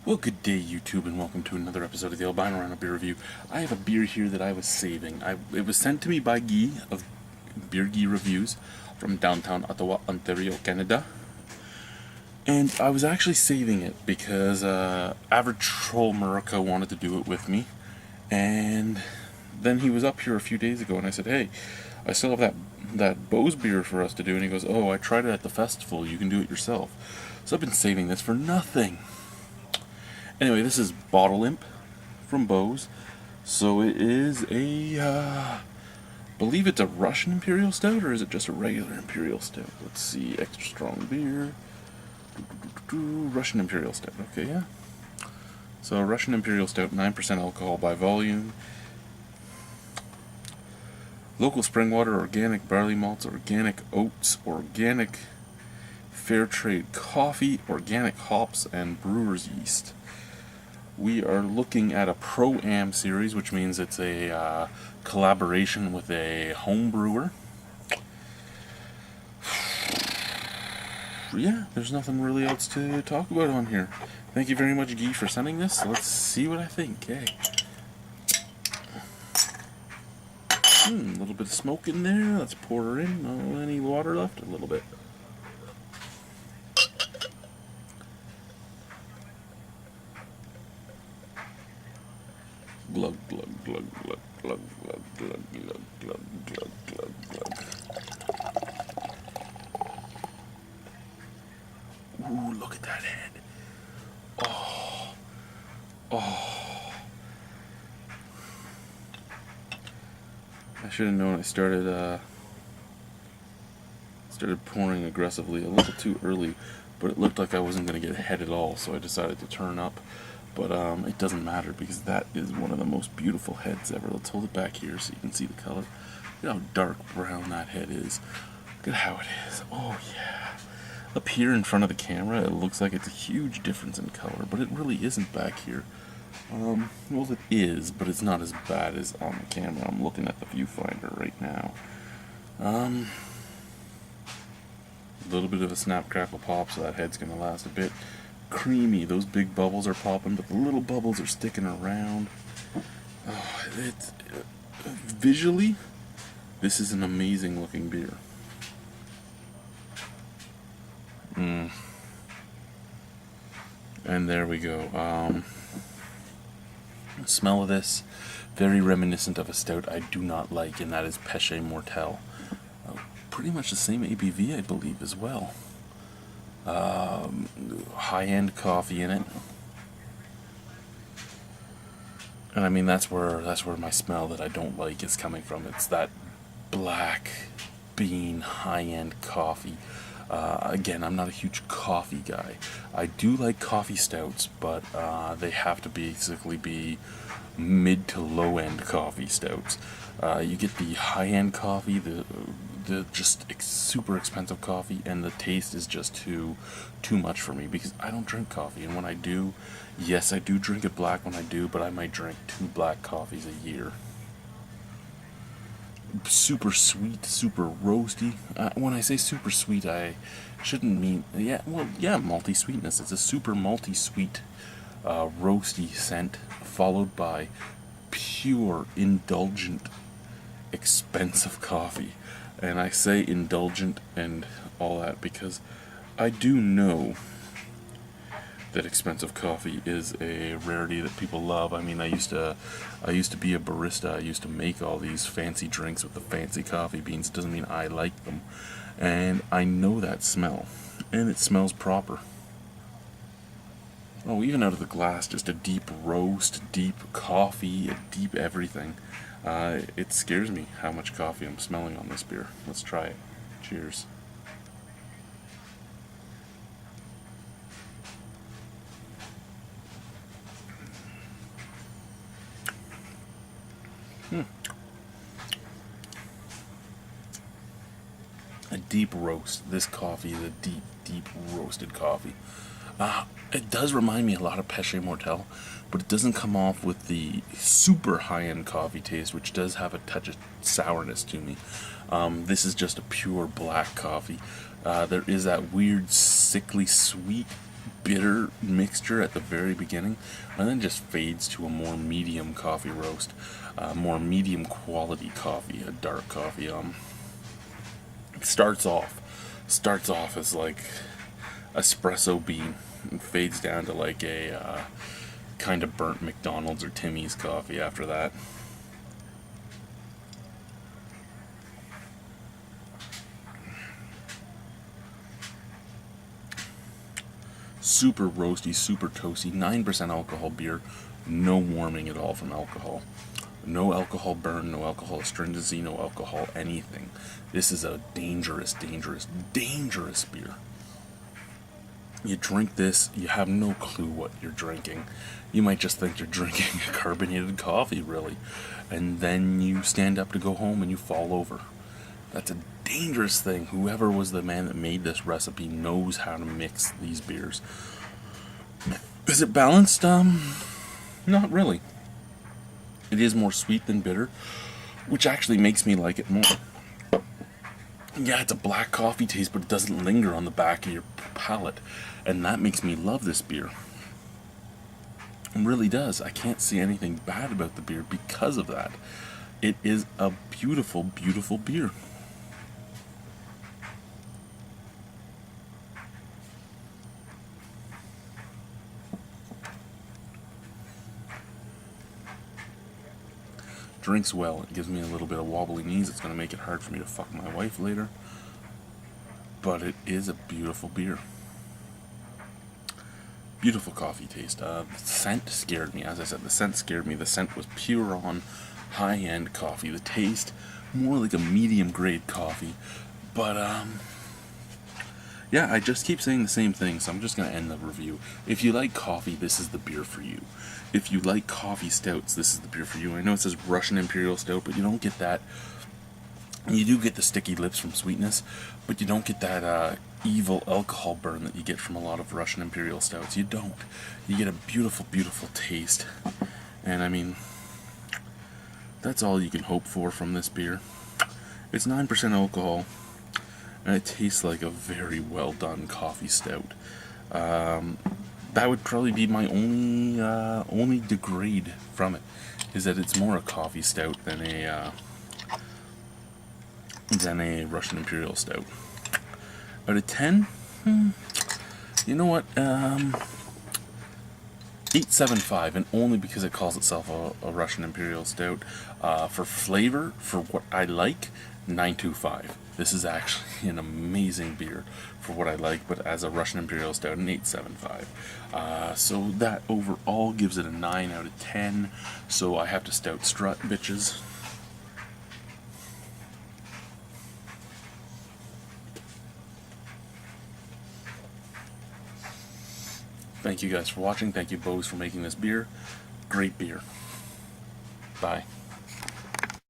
Well, good day, YouTube, and welcome to another episode of the Albino Rhino beer review. I have a beer here that I was saving. It was sent to me by Guy of Beer Guy Reviews from downtown Ottawa, Ontario, Canada. And I was actually saving it because Average Troll Murica wanted to do it with me. And then he was up here a few days ago, and I said, hey, I still have that Beau's beer for us to do. And he goes, oh, I tried it at the festival. You can do it yourself. So I've been saving this for nothing. Anyway, this is Bottle Imp from Beau's. So it is believe it's a Russian Imperial Stout, or is it just a regular Imperial Stout? Let's see, extra strong beer. Russian Imperial Stout, okay, yeah. So Russian Imperial Stout, 9% alcohol by volume. Local spring water, organic barley malts, organic oats, organic fair trade coffee, organic hops, and brewer's yeast. We are looking at a Pro-Am series, which means it's a collaboration with a home brewer. Yeah, there's nothing really else to talk about on here. Thank you very much, Guy, for sending this. Let's see what I think. Hey. A little bit of smoke in there. Let's pour her in. No, any water left? A little bit. Glug, glug, glug, glug, glug, glug, glug, glug, glug, glug, glug, glug. Ooh, look at that head. Oh. Oh. I should have known I started pouring aggressively a little too early, but it looked like I wasn't going to get ahead at all, so I decided to turn up. But it doesn't matter because that is one of the most beautiful heads ever. Let's hold it back here so you can see the color. Look at how dark brown that head is. Look at how it is. Oh yeah. Up here in front of the camera, it looks like it's a huge difference in color, but it really isn't back here. Well, it is, but it's not as bad as on the camera. I'm looking at the viewfinder right now. A little bit of a snap, crackle, pop, so that head's gonna last a bit. Creamy. Those big bubbles are popping, but the little bubbles are sticking around. Oh, it's visually, this is an amazing looking beer. And there we go. Smell of this, very reminiscent of a stout I do not like, and that is Péché Mortel. Pretty much the same ABV, I believe, as well. High-end coffee in it, and I mean that's where my smell that I don't like is coming from. It's that black bean high-end coffee. Again, I'm not a huge coffee guy. I do like coffee stouts, but they have to basically be mid to low-end coffee stouts. You get the high-end coffee, the just super expensive coffee, and the taste is just too much for me because I don't drink coffee, and when I do, yes, I do drink it black when I do, but I might drink 2 black coffees a year. Super sweet, super roasty. When I say super sweet, I shouldn't mean malty sweetness. It's a super malty sweet, roasty scent, followed by pure, indulgent, expensive coffee. And I say indulgent and all that because I do know that expensive coffee is a rarity that people love. I mean, I used to be a barista. I used to make all these fancy drinks with the fancy coffee beans. Doesn't mean I like them. And I know that smell. And it smells proper. Oh, even out of the glass, just a deep roast, deep coffee, a deep everything. It scares me how much coffee I'm smelling on this beer. Let's try it. Cheers. A deep roast. This coffee is a deep roasted coffee. It does remind me a lot of Péché Mortel, but it doesn't come off with the super high-end coffee taste, which does have a touch of sourness to me. This is just a pure black coffee. There is that weird sickly sweet bitter mixture at the very beginning, and then just fades to a more medium coffee roast, more medium quality coffee, a dark coffee. It starts off as like espresso bean, and fades down to like a kind of burnt McDonald's or Timmy's coffee after that. Super roasty, super toasty, 9% alcohol beer, no warming at all from alcohol. No alcohol burn, no alcohol astringency, no alcohol anything. This is a dangerous, dangerous, dangerous beer. You drink this, you have no clue what you're drinking. You might just think you're drinking a carbonated coffee, really. And then you stand up to go home and you fall over. That's a dangerous thing. Whoever was the man that made this recipe knows how to mix these beers. Is it balanced? Not really. It is more sweet than bitter, which actually makes me like it more. Yeah, it's a black coffee taste, but it doesn't linger on the back of your palate, and that makes me love this beer. It really does. I can't see anything bad about the beer because of that. It is a beautiful, beautiful beer. Drinks well. It gives me a little bit of wobbly knees. It's going to make it hard for me to fuck my wife later. But it is a beautiful beer. Beautiful coffee taste. The scent scared me. As I said, the scent scared me. The scent was pure on high-end coffee. The taste, more like a medium-grade coffee. But, yeah, I just keep saying the same thing, so I'm just going to end the review. If you like coffee, this is the beer for you. If you like coffee stouts, this is the beer for you. I know it says Russian Imperial Stout, but you don't get that. You do get the sticky lips from sweetness, but you don't get that evil alcohol burn that you get from a lot of Russian Imperial Stouts. You don't. You get a beautiful, beautiful taste. And I mean, that's all you can hope for from this beer. It's 9% alcohol, and it tastes like a very well done coffee stout. That would probably be my only degrade from it, is that it's more a coffee stout than a Russian Imperial Stout. Out of 10, you know what? 8.75, and only because it calls itself a Russian Imperial Stout. For flavor, for what I like, 9.25. This is actually an amazing beer for what I like, but as a Russian Imperial Stout, an 8.75. So that overall gives it a 9 out of 10. So I have to stout strut, bitches. Thank you guys for watching. Thank you, Beau, for making this beer. Great beer. Bye.